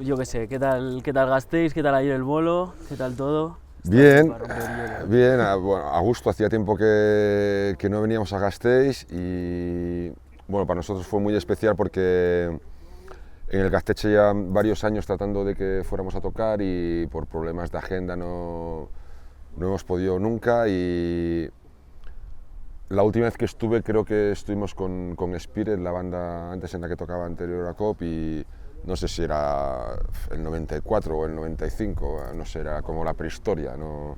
yo qué sé, ¿qué tal Gasteiz? ¿Qué tal ayer el bolo? ¿Qué tal todo? Bien, bien, bueno, a gusto. Hacía tiempo que no veníamos a Gasteiz y bueno, para nosotros fue muy especial porque en el Gaztetxe ya varios años tratando de que fuéramos a tocar y por problemas de agenda no hemos podido nunca. Y la última vez que estuve creo que estuvimos con Spirit, la banda antes en la que tocaba anterior a COP, y no sé si era el 94 o el 95, no sé, era como la prehistoria, ¿no?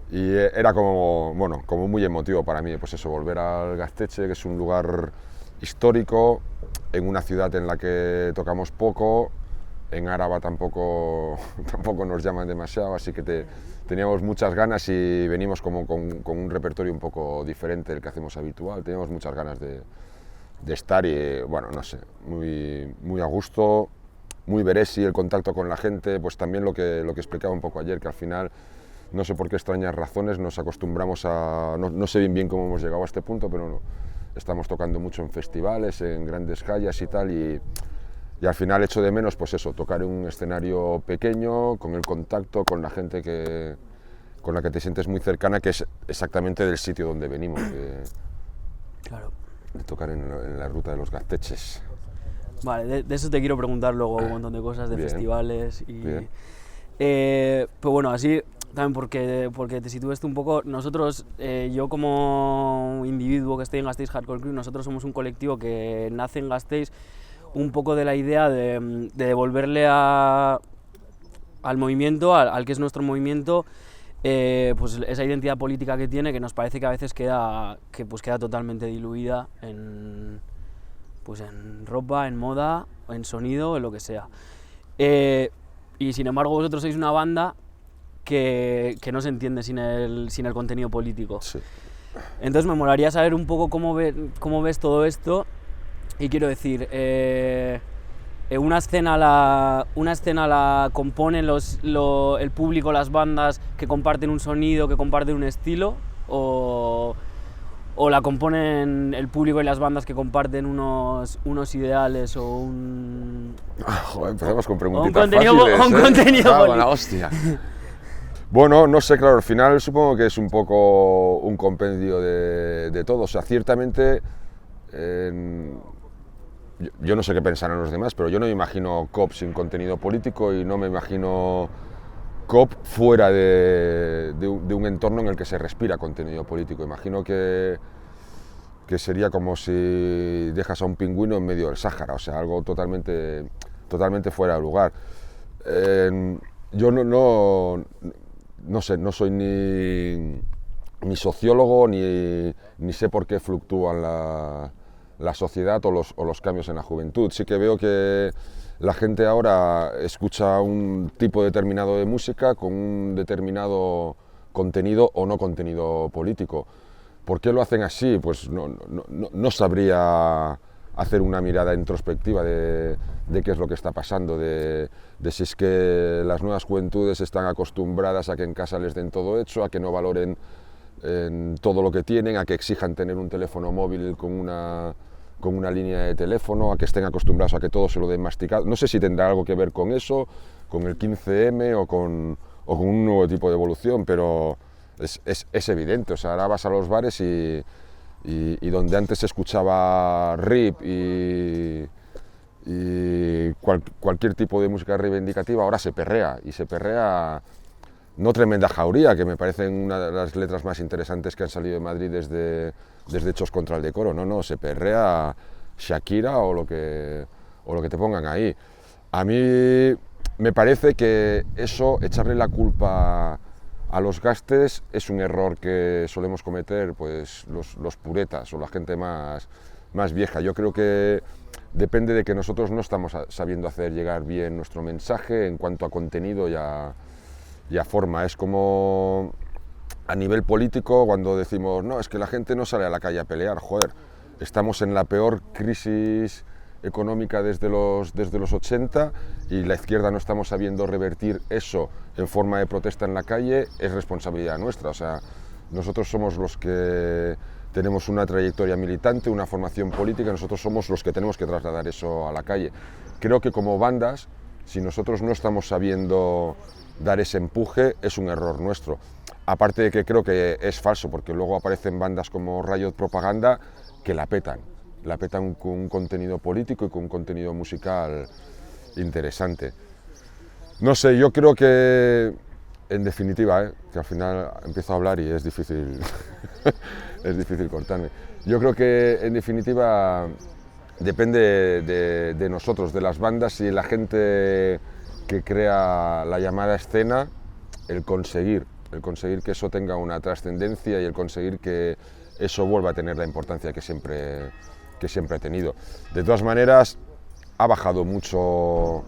Y era como, bueno, como muy emotivo para mí, pues eso, volver al Gaztetxe, que es un lugar histórico, en una ciudad en la que tocamos poco, en Áraba tampoco nos llaman demasiado, así que teníamos muchas ganas y venimos como con un repertorio un poco diferente del que hacemos habitual, teníamos muchas ganas de estar y, bueno, no sé, muy a gusto, muy beresi el contacto con la gente, pues también lo que explicaba un poco ayer, que al final, no sé por qué extrañas razones, nos acostumbramos a, no sé bien cómo hemos llegado a este punto, pero no, estamos tocando mucho en festivales, en grandes calles y tal, y al final echo de menos, pues eso, tocar en un escenario pequeño, con el contacto, con la gente con la que te sientes muy cercana, que es exactamente del sitio donde venimos. Claro. De tocar en la ruta de los Gaztetxes. Vale, de eso te quiero preguntar luego un montón de cosas, de Bien. festivales y... Bien. Pero bueno, así también porque te sitúes un poco, nosotros, yo como individuo que estoy en Gasteiz Hardcore Crew, nosotros somos un colectivo que nace en Gasteiz un poco de la idea de devolverle al movimiento, al que es nuestro movimiento, pues esa identidad política que tiene, que nos parece que a veces queda totalmente diluida en ropa, en moda, en sonido, en lo que sea. Y sin embargo vosotros sois una banda que no se entiende sin el contenido político. Sí. Entonces me molaría saber un poco cómo ves todo esto, y quiero decir, una escena la componen el público, las bandas que comparten un sonido, que comparten un estilo, o la componen el público y las bandas que comparten unos ideales o un... Joder, empezamos con preguntitas contenido, fáciles, un contenido político. La hostia. Bueno, no sé, claro, al final supongo que es un poco un compendio de todo. O sea, ciertamente, yo no sé qué pensarán los demás, pero yo no me imagino COP sin contenido político y no me imagino COP fuera de un entorno en el que se respira contenido político. Imagino que sería como si dejas a un pingüino en medio del Sáhara, o sea, algo totalmente fuera de lugar. Yo no sé, no soy ni sociólogo ni sé por qué fluctúan la sociedad o los cambios en la juventud. Sí que veo que la gente ahora escucha un tipo determinado de música con un determinado contenido o no contenido político. ¿Por qué lo hacen así? Pues no sabría hacer una mirada introspectiva de qué es lo que está pasando, de si es que las nuevas juventudes están acostumbradas a que en casa les den todo hecho, a que no valoren todo lo que tienen, a que exijan tener un teléfono móvil con una línea de teléfono, a que estén acostumbrados a que todo se lo den masticado. No sé si tendrá algo que ver con eso, con el 15M o con un nuevo tipo de evolución, pero es evidente. O sea, ahora vas a los bares y donde antes se escuchaba rip y cualquier tipo de música reivindicativa, ahora se perrea, y se perrea no Tremenda Jauría, que me parece una de las letras más interesantes que han salido de Madrid desde Hechos contra el Decoro, no, se perrea Shakira o lo que te pongan ahí. A mí me parece que eso, echarle la culpa a los gastes, es un error que solemos cometer pues los puretas o la gente más vieja. Yo creo que depende de que nosotros no estamos sabiendo hacer llegar bien nuestro mensaje en cuanto a contenido y a forma. Es como a nivel político cuando decimos, no, es que la gente no sale a la calle a pelear. Joder, estamos en la peor crisis económica desde los 80 y la izquierda no estamos sabiendo revertir eso en forma de protesta en la calle. Es responsabilidad nuestra. O sea, nosotros somos los que tenemos una trayectoria militante, una formación política, nosotros somos los que tenemos que trasladar eso a la calle. Creo que como bandas Si nosotros no estamos sabiendo dar ese empuje, es un error nuestro. Aparte de que creo que es falso, porque luego aparecen bandas como Riot Propaganda que la petan con un contenido político y con un contenido musical interesante. No sé, yo creo que, en definitiva, que al final empiezo a hablar y es difícil, es difícil cortarme. Yo creo que, en definitiva, depende de nosotros, de las bandas y de la gente que crea la llamada escena, el conseguir que eso tenga una trascendencia y el conseguir que eso vuelva a tener la importancia que siempre ha tenido. De todas maneras, ha bajado mucho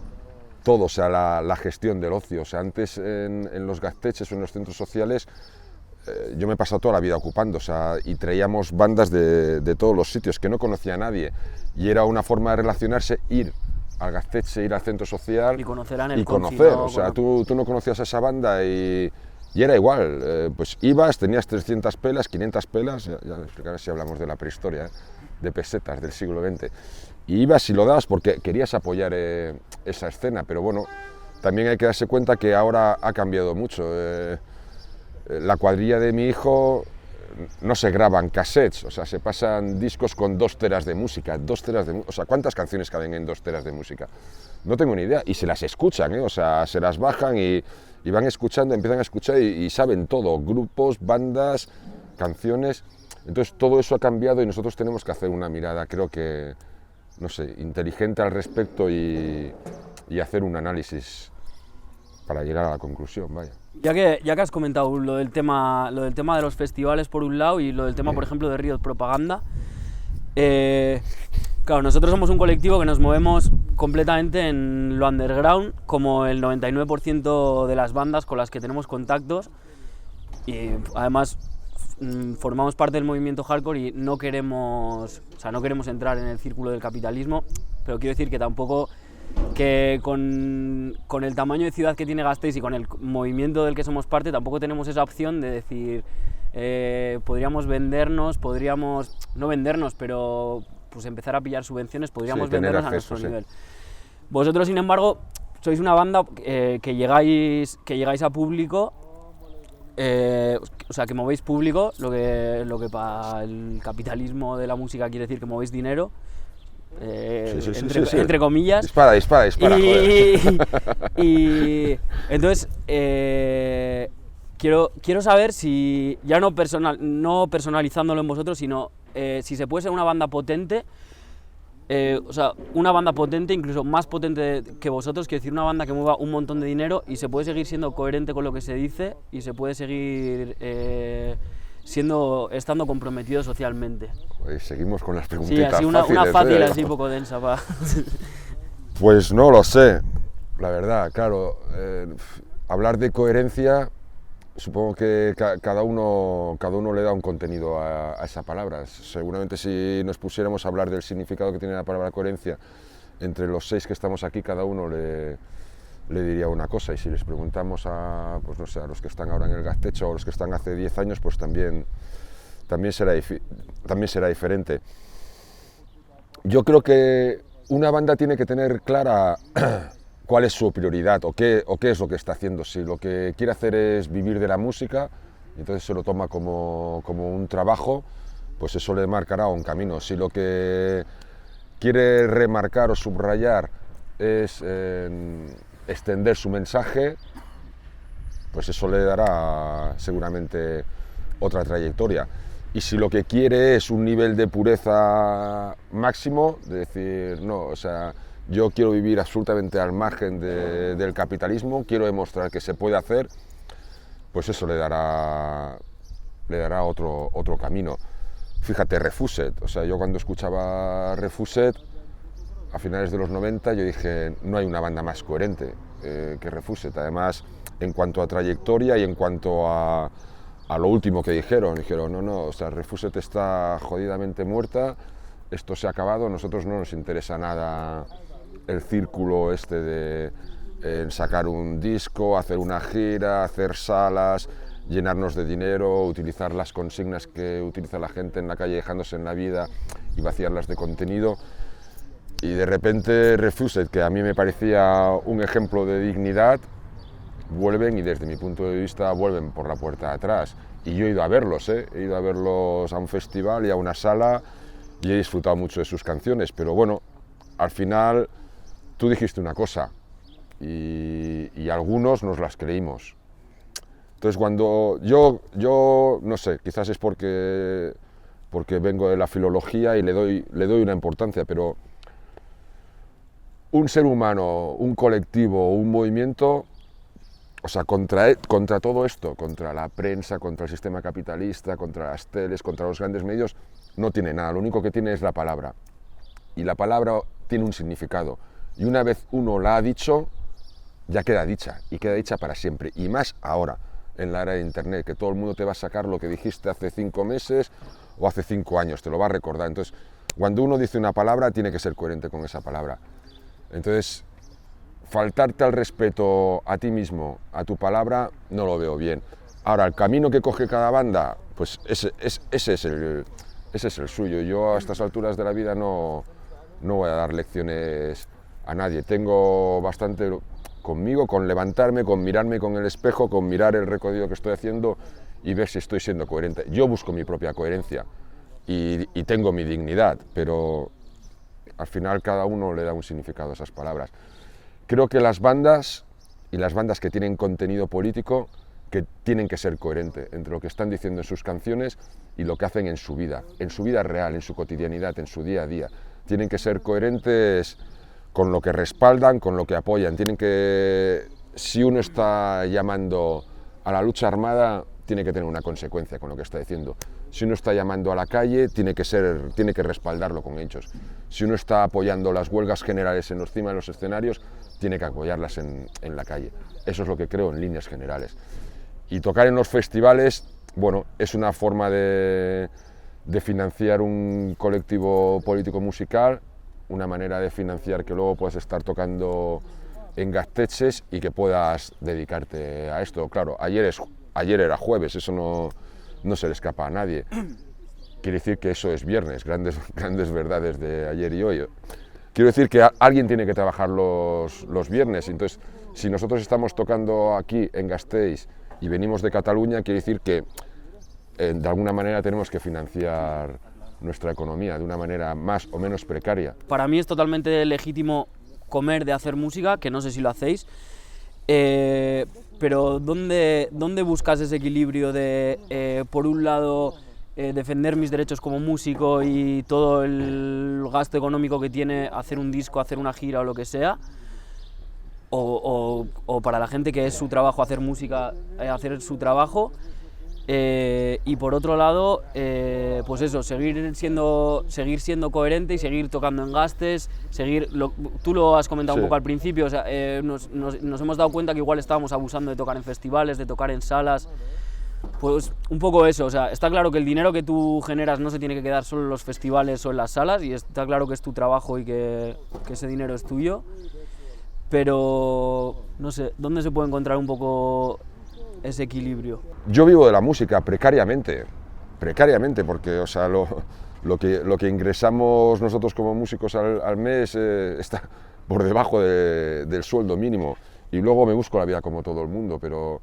todo, o sea, la gestión del ocio. O sea, antes en los gaztetxes o en los centros sociales yo me he pasado toda la vida ocupando, o sea, y traíamos bandas de todos los sitios que no conocía a nadie y era una forma de relacionarse, ir al gaztetxe, ir al centro social y conocerán el conocer, o sea, tú no conocías a esa banda y era igual, pues ibas, tenías 300 pelas, 500 pelas, ya explicaré si hablamos de la prehistoria, de pesetas del siglo XX, y ibas y lo dabas porque querías apoyar esa escena, pero bueno, también hay que darse cuenta que ahora ha cambiado mucho. La cuadrilla de mi hijo no se graban cassettes, o sea, se pasan discos con 2 teras de música, o sea, ¿cuántas canciones caben en 2 teras de música? No tengo ni idea, y se las escuchan, o sea, se las bajan y van escuchando, empiezan a escuchar y saben todo, grupos, bandas, canciones. Entonces todo eso ha cambiado y nosotros tenemos que hacer una mirada, creo que, no sé, inteligente al respecto y hacer un análisis para llegar a la conclusión, vaya. Ya que has comentado lo del tema de los festivales por un lado y lo del tema, por ejemplo, de Riot Propaganda, claro, nosotros somos un colectivo que nos movemos completamente en lo underground, como el 99% de las bandas con las que tenemos contactos, y además formamos parte del movimiento hardcore y no queremos entrar en el círculo del capitalismo, pero quiero decir que tampoco, que con el tamaño de ciudad que tiene Gasteiz y con el movimiento del que somos parte, tampoco tenemos esa opción de decir podríamos vendernos, no vendernos, pero pues empezar a pillar subvenciones, podríamos vendernos acceso, a nuestro nivel. Vosotros, sin embargo, sois una banda que llegáis a público, o sea, que movéis público, lo que para el capitalismo de la música quiere decir que movéis dinero. Entre comillas. Dispara, y entonces quiero saber si, ya no personalizándolo en vosotros, sino si se puede ser una banda potente, o sea, una banda potente, incluso más potente que vosotros, quiero decir, una banda que mueva un montón de dinero y se puede seguir siendo coherente con lo que se dice y se puede seguir estando comprometido socialmente. Pues seguimos con las preguntitas fáciles. Sí, así una fácil, así poco densa. Pues no lo sé, la verdad, claro. Hablar de coherencia, supongo que cada uno le da un contenido a esa palabra. Seguramente si nos pusiéramos a hablar del significado que tiene la palabra coherencia, entre los 6 que estamos aquí, cada uno le diría una cosa, y si les preguntamos pues no sé, a los que están ahora en el gaztecho o a los que están hace 10 años, pues también será diferente. Yo creo que una banda tiene que tener clara cuál es su prioridad o qué es lo que está haciendo. Si lo que quiere hacer es vivir de la música, entonces se lo toma como un trabajo, pues eso le marcará un camino. Si lo que quiere remarcar o subrayar es extender su mensaje, pues eso le dará seguramente otra trayectoria. Y si lo que quiere es un nivel de pureza máximo, de decir, no, o sea, yo quiero vivir absolutamente al margen del capitalismo, quiero demostrar que se puede hacer, pues eso le dará otro camino. Fíjate, Refused, o sea, yo cuando escuchaba Refused, a finales de los 90, yo dije, no hay una banda más coherente que Refused. Además, en cuanto a trayectoria y en cuanto a lo último que dijeron, no, o sea, Refused está jodidamente muerta, esto se ha acabado, a nosotros no nos interesa nada el círculo este de sacar un disco, hacer una gira, hacer salas, llenarnos de dinero, utilizar las consignas que utiliza la gente en la calle dejándose en la vida y vaciarlas de contenido. y de repente Refused, que a mí me parecía un ejemplo de dignidad, vuelven y desde mi punto de vista vuelven por la puerta de atrás. Y yo he ido a verlos, he ido a verlos a un festival y a una sala y he disfrutado mucho de sus canciones, pero bueno, al final tú dijiste una cosa y algunos nos las creímos. Entonces cuando yo no sé, quizás es porque vengo de la filología y le doy una importancia, pero un ser humano, un colectivo, un movimiento, o sea, contra todo esto, contra la prensa, contra el sistema capitalista, contra las teles, contra los grandes medios, no tiene nada, lo único que tiene es la palabra. Y la palabra tiene un significado. Y una vez uno la ha dicho, ya queda dicha, y queda dicha para siempre. Y más ahora, en la era de Internet, que todo el mundo te va a sacar lo que dijiste hace 5 meses o hace 5 años, te lo va a recordar. Entonces, cuando uno dice una palabra, tiene que ser coherente con esa palabra. Entonces, faltarte al respeto a ti mismo, a tu palabra, no lo veo bien. Ahora, el camino que coge cada banda, pues ese es el suyo. Yo a estas alturas de la vida no voy a dar lecciones a nadie. Tengo bastante conmigo, con levantarme, con mirarme con el espejo, con mirar el recorrido que estoy haciendo y ver si estoy siendo coherente. Yo busco mi propia coherencia y tengo mi dignidad, pero al final cada uno le da un significado a esas palabras. Creo que las bandas, y las bandas que tienen contenido político, que tienen que ser coherentes entre lo que están diciendo en sus canciones y lo que hacen en su vida real, en su cotidianidad, en su día a día. Tienen que ser coherentes con lo que respaldan, con lo que apoyan. Tienen que, si uno está llamando a la lucha armada, tiene que tener una consecuencia con lo que está diciendo. Si uno está llamando a la calle, tiene que respaldarlo con hechos. Si uno está apoyando las huelgas generales en los cima de los escenarios, tiene que apoyarlas en la calle. Eso es lo que creo en líneas generales. Y tocar en los festivales, bueno, es una forma de financiar un colectivo político musical, una manera de financiar que luego puedas estar tocando en Gaztetxes y que puedas dedicarte a esto. Claro, ayer era jueves, eso no se le escapa a nadie. Quiere decir que eso es viernes, grandes verdades de ayer y hoy. Quiero decir que alguien tiene que trabajar los viernes, entonces si nosotros estamos tocando aquí en Gasteiz y venimos de Cataluña, quiere decir que de alguna manera tenemos que financiar nuestra economía de una manera más o menos precaria. Para mí es totalmente legítimo comer de hacer música, que no sé si lo hacéis, pero ¿dónde buscas ese equilibrio de, por un lado, defender mis derechos como músico y todo el gasto económico que tiene hacer un disco, hacer una gira o lo que sea, o para la gente que es su trabajo hacer música, hacer su trabajo, y por otro lado, pues eso, seguir siendo coherente y seguir tocando en Gastes, tú lo has comentado, sí, un poco al principio, o sea, nos hemos dado cuenta que igual estábamos abusando de tocar en festivales, de tocar en salas, pues un poco eso, o sea, está claro que el dinero que tú generas no se tiene que quedar solo en los festivales o en las salas, y está claro que es tu trabajo y que ese dinero es tuyo, pero no sé, ¿dónde se puede encontrar un poco ese equilibrio? Yo vivo de la música precariamente, porque o sea, lo que ingresamos nosotros como músicos al mes está por debajo del sueldo mínimo, y luego me busco la vida como todo el mundo, pero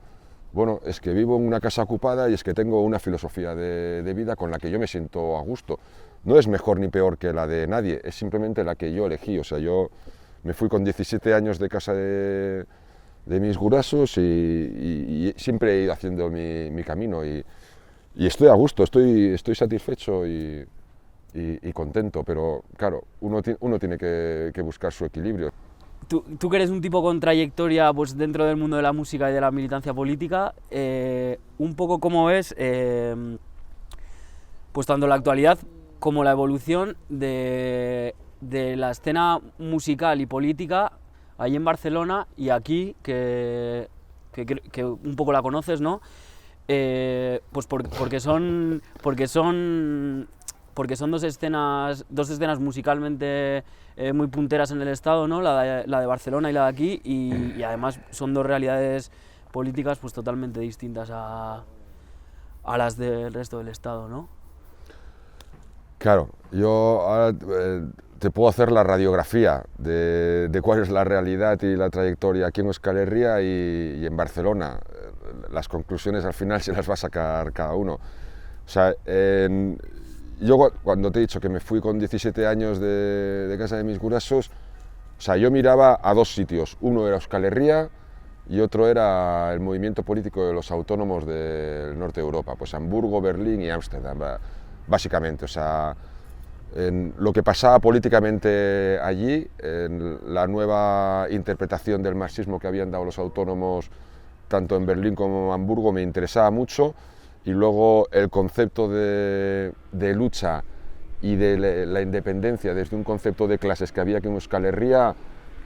bueno, es que vivo en una casa ocupada y es que tengo una filosofía de vida con la que yo me siento a gusto. No es mejor ni peor que la de nadie, es simplemente la que yo elegí. O sea, yo me fui con 17 años de casa de mis gurasos y siempre he ido haciendo mi camino y estoy a gusto, estoy satisfecho y contento, pero claro, uno tiene que buscar su equilibrio. Tú que eres un tipo con trayectoria pues, dentro del mundo de la música y de la militancia política, un poco cómo ves pues tanto la actualidad como la evolución de la escena musical y política ahí en Barcelona y aquí, que un poco la conoces, ¿no? Pues porque son dos escenas musicalmente muy punteras en el estado, ¿no? La de Barcelona y la de aquí, y además son dos realidades políticas pues totalmente distintas a las del resto del estado, ¿no? Claro, yo ahora te puedo hacer la radiografía de cuál es la realidad y la trayectoria aquí en Euskal Herria y en Barcelona. Las conclusiones al final se las va a sacar cada uno. O sea, yo cuando te he dicho que me fui con 17 años de casa de mis gurasos, o sea, yo miraba a dos sitios. Uno era Euskal Herria y otro era el movimiento político de los autónomos del norte de Europa, pues Hamburgo, Berlín y Ámsterdam, básicamente. O sea, en lo que pasaba políticamente allí, en la nueva interpretación del marxismo que habían dado los autónomos tanto en Berlín como en Hamburgo me interesaba mucho, y luego el concepto de lucha y de la independencia desde un concepto de clases que había aquí en Euskal Herria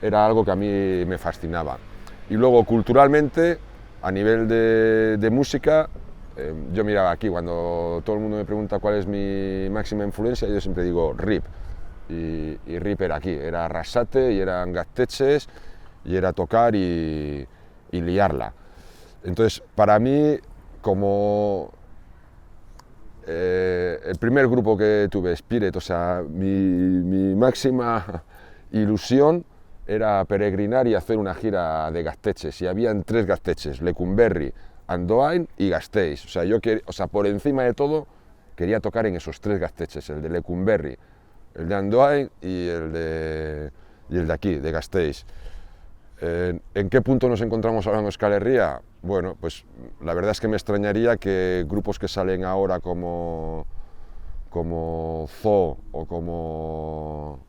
era algo que a mí me fascinaba. Y luego culturalmente, a nivel de música, yo miraba aquí, cuando todo el mundo me pregunta cuál es mi máxima influencia, yo siempre digo Rip, y Rip era aquí, era Arrasate y eran Gaztetxes y era tocar y liarla. Entonces, para mí, como el primer grupo que tuve, Spirit, o sea, mi máxima ilusión era peregrinar y hacer una gira de Gaztetxes, y habían 3 Gaztetxes, Lecumberri, Andoain y Gasteiz. O sea, por encima de todo quería tocar en esos 3 Gaztetxes, el de Lecumberri, el de Andoain y el de aquí, de Gasteiz. ¿En qué punto nos encontramos ahora en Euskal Herria? Bueno, pues la verdad es que me extrañaría que grupos que salen ahora como Zoo o como,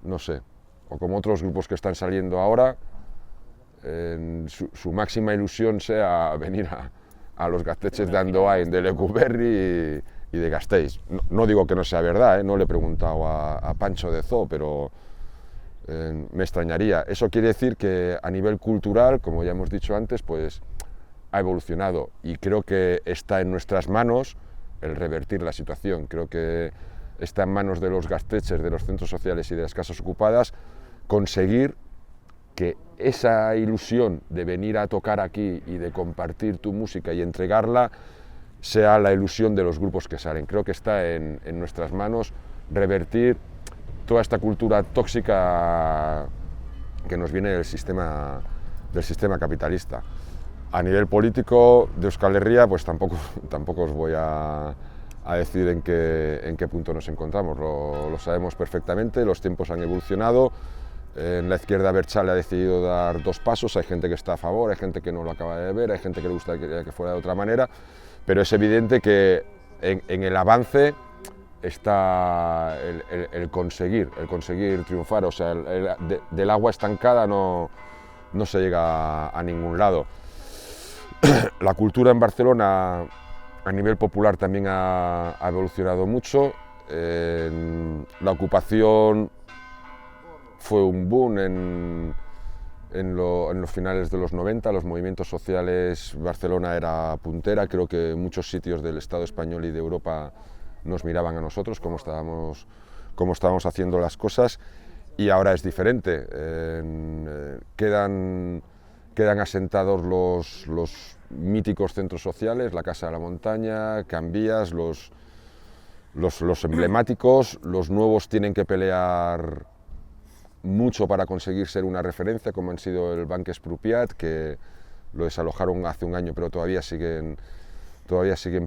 no sé, o como otros grupos que están saliendo ahora, su máxima ilusión sea venir a los Gaztetxes de Andoain, de Lecumberri y de Gasteiz. No digo que no sea verdad, no le he preguntado a Pancho de Zoo, pero me extrañaría. Eso quiere decir que a nivel cultural, como ya hemos dicho antes, pues ha evolucionado, y creo que está en nuestras manos el revertir la situación. Creo que está en manos de los Gaztetxes, de los centros sociales y de las casas ocupadas conseguir que esa ilusión de venir a tocar aquí y de compartir tu música y entregarla sea la ilusión de los grupos que salen. Creo que está en nuestras manos revertir toda esta cultura tóxica que nos viene del sistema capitalista. A nivel político de Euskal Herria, pues tampoco os voy a decir en qué punto nos encontramos. Lo sabemos perfectamente, los tiempos han evolucionado. En la izquierda abertzale ha decidido dar 2 pasos, hay gente que está a favor, hay gente que no lo acaba de ver, hay gente que le gustaría que fuera de otra manera, pero es evidente que en el avance está el conseguir triunfar. O sea, del agua estancada no se llega a ningún lado. La cultura en Barcelona a nivel popular también ha evolucionado mucho. La ocupación fue un boom en los finales de los 90, los movimientos sociales. Barcelona era puntera, creo que muchos sitios del Estado español y de Europa nos miraban a nosotros cómo estábamos haciendo las cosas, y ahora es diferente. Quedan asentados los míticos centros sociales, la Casa de la Montaña, Can Vies, los emblemáticos. Los nuevos tienen que pelear mucho para conseguir ser una referencia, como han sido el Banc Expropiat, que lo desalojaron hace un año, pero todavía siguen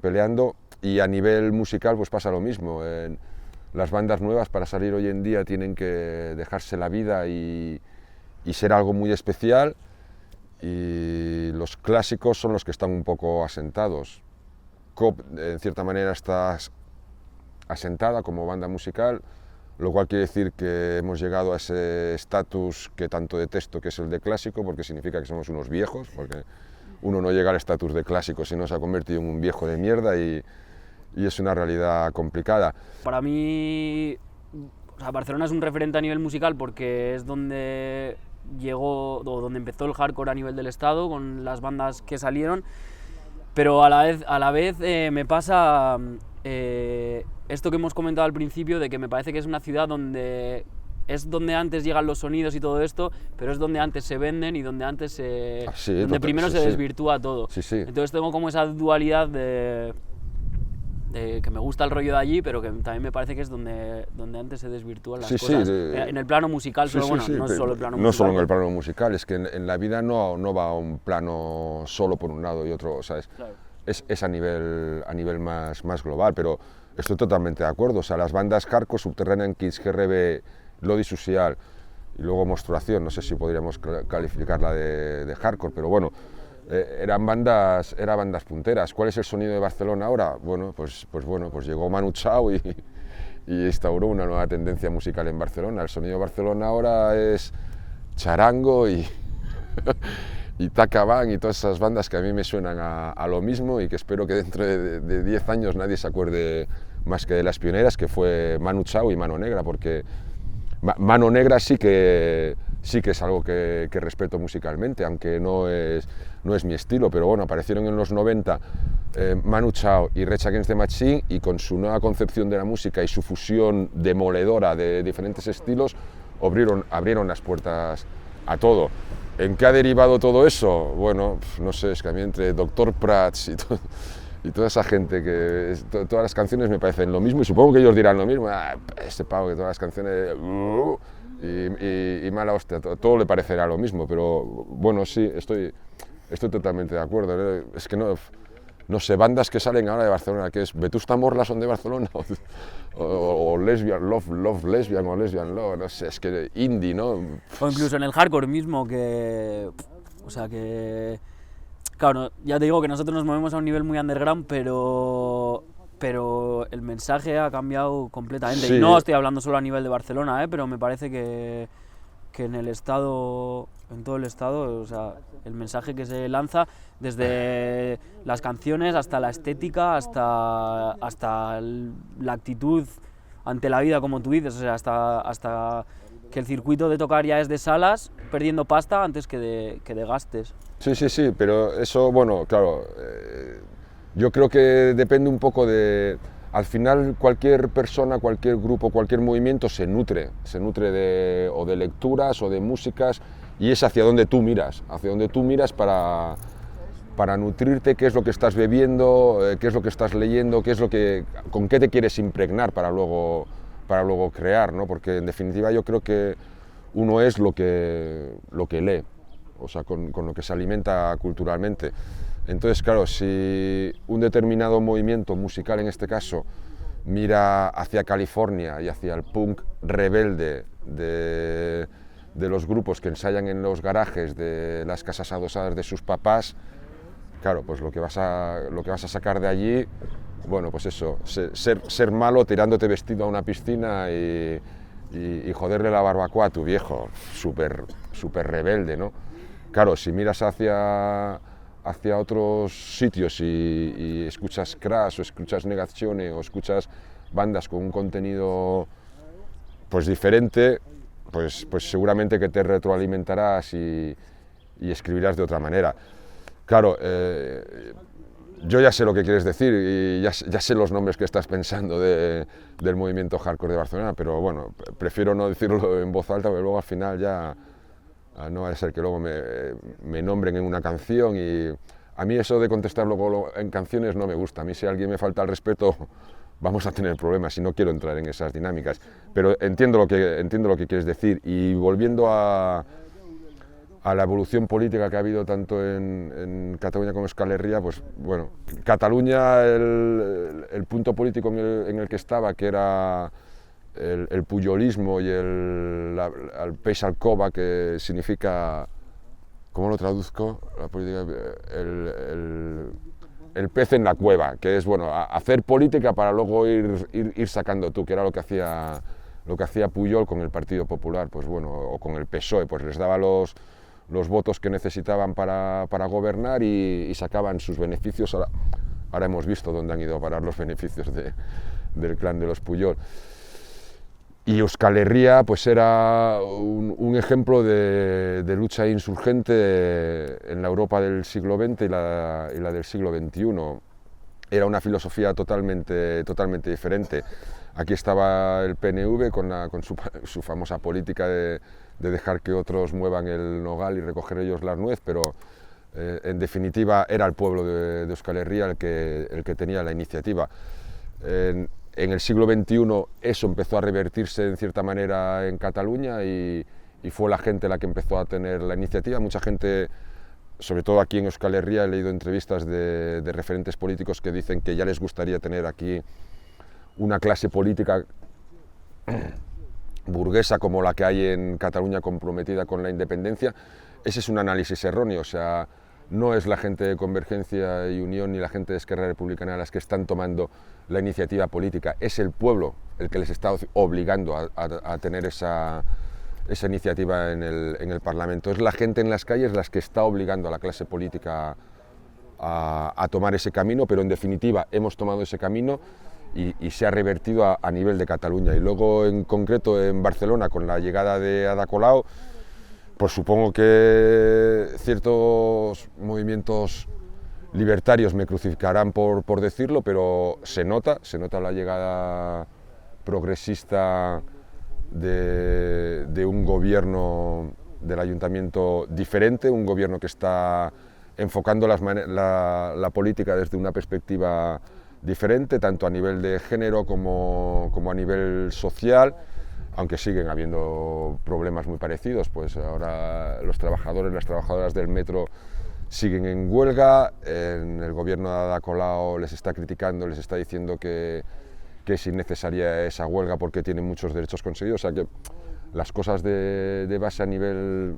peleando. Y a nivel musical pues pasa lo mismo. Las bandas nuevas para salir hoy en día tienen que dejarse la vida y ser algo muy especial, y los clásicos son los que están un poco asentados. COP en cierta manera está asentada como banda musical, lo cual quiere decir que hemos llegado a ese estatus que tanto detesto, que es el de clásico, porque significa que somos unos viejos, porque uno no llega al estatus de clásico si no se ha convertido en un viejo de mierda, y es una realidad complicada. Para mí, o sea, Barcelona es un referente a nivel musical porque es donde llegó, o donde empezó el hardcore a nivel del Estado, con las bandas que salieron, pero a la vez me pasa esto que hemos comentado al principio, de que me parece que es una ciudad donde antes llegan los sonidos y todo esto, pero es donde antes se venden y donde antes primero se desvirtúa todo. Sí, sí. Entonces tengo como esa dualidad de que me gusta el rollo de allí, pero que también me parece que es donde antes se desvirtúan las Sí, cosas. sí, En el plano musical, sí, solo, sí, bueno, sí, no solo el plano no musical. solo en el plano musical, es que en la vida no va a un plano solo por un lado y otro, ¿sabes? Claro. Es a nivel más global, pero estoy totalmente de acuerdo. O sea, las bandas hardcore, Subterranean Kids, GRB, Lodi Social y luego Monstruación, no sé si podríamos calificarla de hardcore, pero bueno, eran bandas punteras. ¿Cuál es el sonido de Barcelona ahora? Bueno, pues llegó Manu Chao y instauró una nueva tendencia musical en Barcelona. El sonido de Barcelona ahora es charango y Taka Bang y todas esas bandas que a mí me suenan a lo mismo y que espero que dentro de 10 años nadie se acuerde más que de las pioneras, que fue Manu Chao y Mano Negra, porque Mano Negra sí que es algo que respeto musicalmente, aunque no es mi estilo, pero bueno, aparecieron en los 90 Manu Chao y Rage Against the Machine, y con su nueva concepción de la música y su fusión demoledora de diferentes estilos abrieron las puertas a todo. ¿En qué ha derivado todo eso? Bueno, no sé, es que a mí entre Dr. Prats y toda esa gente, todas las canciones me parecen lo mismo, y supongo que ellos dirán lo mismo, este pavo que todas las canciones y mala hostia, todo le parecerá lo mismo, pero bueno, sí, estoy totalmente de acuerdo. Es que no sé, bandas que salen ahora de Barcelona, que es Vetusta Morla son de Barcelona, o Lesbian Love Lesbian, o Lesbian Love, no sé, es que indie, ¿no? O incluso en el hardcore mismo, o sea que, claro, ya te digo que nosotros nos movemos a un nivel muy underground, pero el mensaje ha cambiado completamente. Sí. Y no estoy hablando solo a nivel de Barcelona, pero me parece que en el estado, en todo el estado, o sea, el mensaje que se lanza desde las canciones hasta la estética, hasta la actitud ante la vida, como tú dices, o sea, hasta que el circuito de tocar ya es de salas, perdiendo pasta antes que de gastes. Sí, pero eso, bueno, claro, yo creo que depende un poco de... Al final cualquier persona, cualquier grupo, cualquier movimiento se nutre o de lecturas o de músicas, y es hacia donde tú miras para nutrirte, qué es lo que estás bebiendo, qué es lo que estás leyendo, con qué te quieres impregnar para luego crear, ¿no? Porque en definitiva yo creo que uno es lo que lee, o sea, con lo que se alimenta culturalmente. Entonces, claro, si un determinado movimiento musical, en este caso, mira hacia California y hacia el punk rebelde de los grupos que ensayan en los garajes de las casas adosadas de sus papás, claro, pues lo que vas a sacar de allí, bueno, pues eso, ser malo tirándote vestido a una piscina y joderle la barbacoa a tu viejo, súper rebelde, ¿no? Claro, si miras hacia otros sitios y escuchas Crash o escuchas Negazione o escuchas bandas con un contenido pues diferente, pues seguramente que te retroalimentarás y escribirás de otra manera. Claro, yo ya sé lo que quieres decir y ya sé los nombres que estás pensando del movimiento hardcore de Barcelona, pero bueno, prefiero no decirlo en voz alta, porque luego al final ya no va a ser que luego me nombren en una canción, y a mí eso de contestar luego en canciones no me gusta. A mí, si alguien me falta el respeto, vamos a tener problemas y no quiero entrar en esas dinámicas. Pero entiendo lo que quieres decir, y volviendo a la evolución política que ha habido tanto en Cataluña como en Euskal Herria, pues bueno, Cataluña, el punto político en el que estaba, que era el puyolismo y el peix al cova, que significa, ¿cómo lo traduzco? La política, el pez en la cueva, que es, bueno, hacer política para luego ir sacando tú, que era lo que hacía Pujol con el Partido Popular, pues bueno, o con el PSOE, pues les daba los votos que necesitaban para gobernar y sacaban sus beneficios. Ahora hemos visto dónde han ido a parar los beneficios del clan de los Pujol. Y Euskal Herria pues era un ejemplo de lucha insurgente en la Europa del siglo XX y la del siglo XXI. Era una filosofía totalmente diferente. Aquí estaba el PNV con su famosa política de dejar que otros muevan el nogal y recoger ellos la nuez, pero en definitiva era el pueblo de Euskal Herria el que tenía la iniciativa. En el siglo XXI eso empezó a revertirse en cierta manera en Cataluña y fue la gente la que empezó a tener la iniciativa. Mucha gente, sobre todo aquí en Euskal Herria, he leído entrevistas de referentes políticos que dicen que ya les gustaría tener aquí una clase política burguesa como la que hay en Cataluña, comprometida con la independencia. Ese es un análisis erróneo, o sea, no es la gente de Convergencia y Unión ni la gente de Esquerra Republicana las que están tomando la iniciativa política, es el pueblo el que les está obligando a tener esa iniciativa en el Parlamento. Es la gente en las calles las que está obligando a la clase política a tomar ese camino, pero en definitiva hemos tomado ese camino y se ha revertido a nivel de Cataluña. Y luego en concreto en Barcelona, con la llegada de Ada Colau, pues supongo que ciertos movimientos libertarios me crucificarán por decirlo, pero se nota la llegada progresista de un gobierno del ayuntamiento diferente, un gobierno que está enfocando la política desde una perspectiva diferente, tanto a nivel de género como a nivel social, aunque siguen habiendo problemas muy parecidos. Pues ahora los trabajadores, las trabajadoras del metro siguen en huelga, en el gobierno de Ada Colau les está criticando, les está diciendo que es innecesaria esa huelga porque tienen muchos derechos conseguidos. O sea que las cosas de base a nivel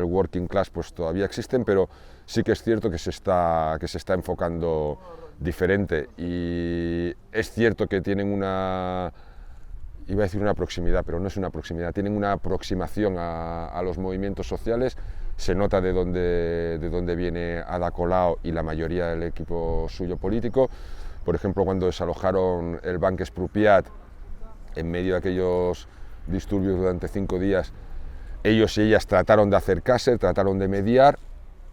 working class pues todavía existen, pero sí que es cierto que se está enfocando diferente, y es cierto que tienen iba a decir una proximidad, pero no es una proximidad, tienen una aproximación a los movimientos sociales. Se nota de dónde viene Ada Colau y la mayoría del equipo suyo político. Por ejemplo, cuando desalojaron el Banc Expropiat, en medio de aquellos disturbios durante 5 días, ellos y ellas trataron de acercarse, trataron de mediar.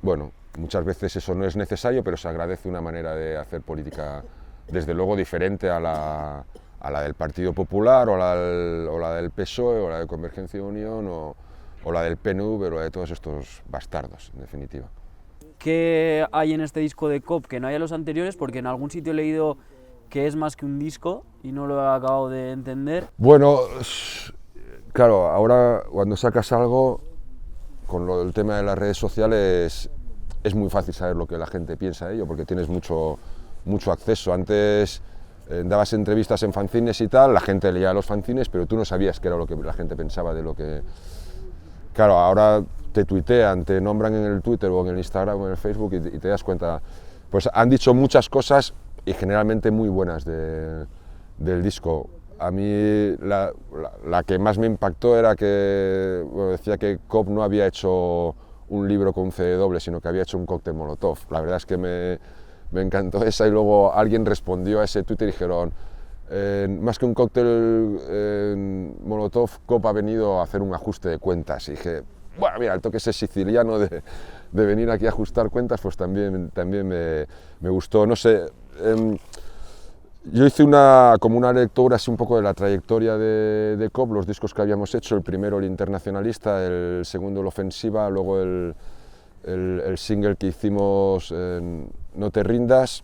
Bueno, muchas veces eso no es necesario, pero se agradece una manera de hacer política, desde luego, diferente a la del Partido Popular, o la del PSOE, o la de Convergencia y Unión, o la del PNV, o la de todos estos bastardos, en definitiva. ¿Qué hay en este disco de COP que no hay en los anteriores? Porque en algún sitio he leído que es más que un disco y no lo he acabado de entender. Bueno, claro, ahora cuando sacas algo, con el tema de las redes sociales, es muy fácil saber lo que la gente piensa de ello, porque tienes mucho acceso. Antes dabas entrevistas en fanzines y tal, la gente leía los fanzines, pero tú no sabías qué era lo que la gente pensaba de lo que... Claro, ahora te tuitean, te nombran en el Twitter o en el Instagram o en el Facebook y te das cuenta. Pues han dicho muchas cosas y generalmente muy buenas del disco. A mí la que más me impactó era que decía que COP no había hecho un libro con un CD doble, sino que había hecho un cóctel Molotov. La verdad es que me encantó esa, y luego alguien respondió a ese Twitter y dijeron, más que un cóctel Molotov, COP ha venido a hacer un ajuste de cuentas. Y dije, bueno, mira, el toque ese siciliano de venir aquí a ajustar cuentas, pues también me gustó. No sé, yo hice como una lectura así un poco de la trayectoria de COP, los discos que habíamos hecho: el primero, el Internacionalista; el segundo, el Ofensiva; luego el single que hicimos, No te rindas;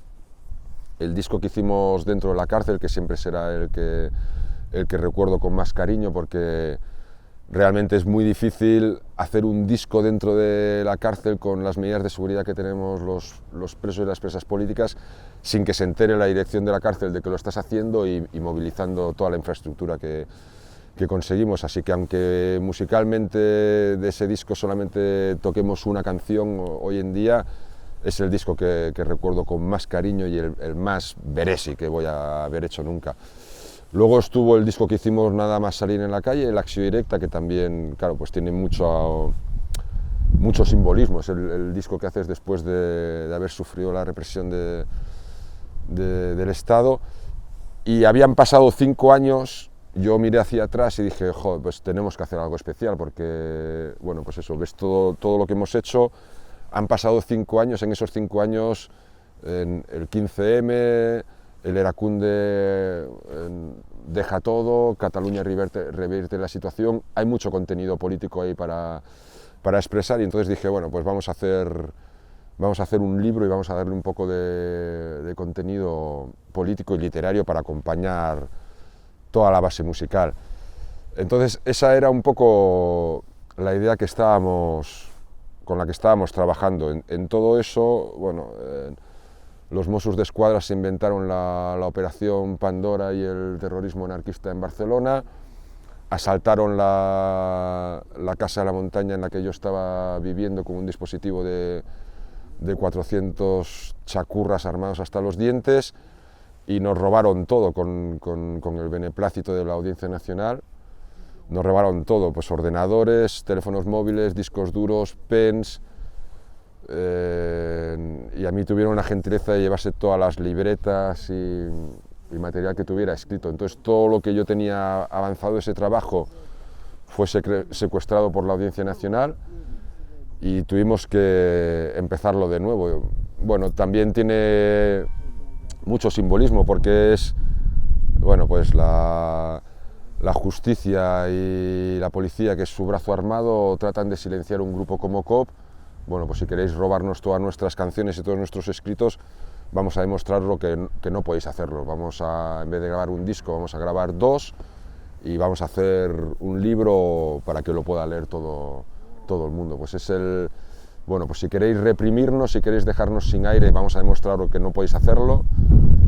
el disco que hicimos dentro de la cárcel, que siempre será el que recuerdo con más cariño, porque realmente es muy difícil hacer un disco dentro de la cárcel con las medidas de seguridad que tenemos los presos y las presas políticas, sin que se entere la dirección de la cárcel de que lo estás haciendo, y movilizando toda la infraestructura que conseguimos. Así que aunque musicalmente de ese disco solamente toquemos una canción hoy en día, es el disco que recuerdo con más cariño y el más beresi que voy a haber hecho nunca. Luego estuvo el disco que hicimos nada más salir en la calle, el Acció Directa, que también, claro, pues tiene mucho simbolismo. Es el disco que haces después de haber sufrido la represión del Estado. Y habían pasado 5 años, yo miré hacia atrás y dije, joder, pues tenemos que hacer algo especial, porque, bueno, pues eso, ves todo lo que hemos hecho. Han pasado 5 años, en esos 5 años, en el 15M, el Erakunde deja todo, Cataluña revierte la situación, hay mucho contenido político ahí para expresar, y entonces dije, bueno, pues vamos a hacer vamos a hacer un libro y vamos a darle un poco de contenido político y literario para acompañar toda la base musical. Entonces esa era un poco la idea que con la que estábamos trabajando. En todo eso, bueno, los Mossos d'Esquadra se inventaron la operación Pandora y el terrorismo anarquista en Barcelona, asaltaron la casa de la montaña en la que yo estaba viviendo con un dispositivo de 400 chacurras armados hasta los dientes y nos robaron todo con el beneplácito de la Audiencia Nacional. Nos robaron todo, pues ordenadores, teléfonos móviles, discos duros, pens, y a mí tuvieron la gentileza de llevarse todas las libretas y material que tuviera escrito. Entonces todo lo que yo tenía avanzado, ese trabajo, fue secuestrado por la Audiencia Nacional y tuvimos que empezarlo de nuevo. Bueno, también tiene mucho simbolismo porque es, bueno, pues la justicia y la policía, que es su brazo armado, tratan de silenciar un grupo como COP. Bueno, pues si queréis robarnos todas nuestras canciones y todos nuestros escritos, vamos a demostraros que no podéis hacerlo. En vez de grabar un disco, vamos a grabar 2 y vamos a hacer un libro para que lo pueda leer todo el mundo. Pues es bueno, pues si queréis reprimirnos, si queréis dejarnos sin aire, vamos a demostraros que no podéis hacerlo.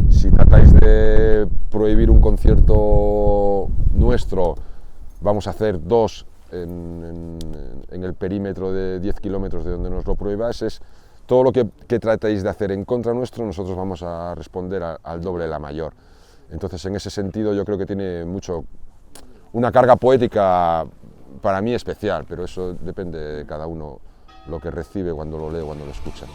Si tratáis de prohibir un concierto nuestro, vamos a hacer 2 en el perímetro de 10 kilómetros de donde nos lo prohibáis. Es todo lo que tratáis de hacer en contra nuestro, nosotros vamos a responder al doble de la mayor. Entonces, en ese sentido, yo creo que tiene una carga poética para mí especial, pero eso depende de cada uno lo que recibe cuando lo lee, cuando lo escucha.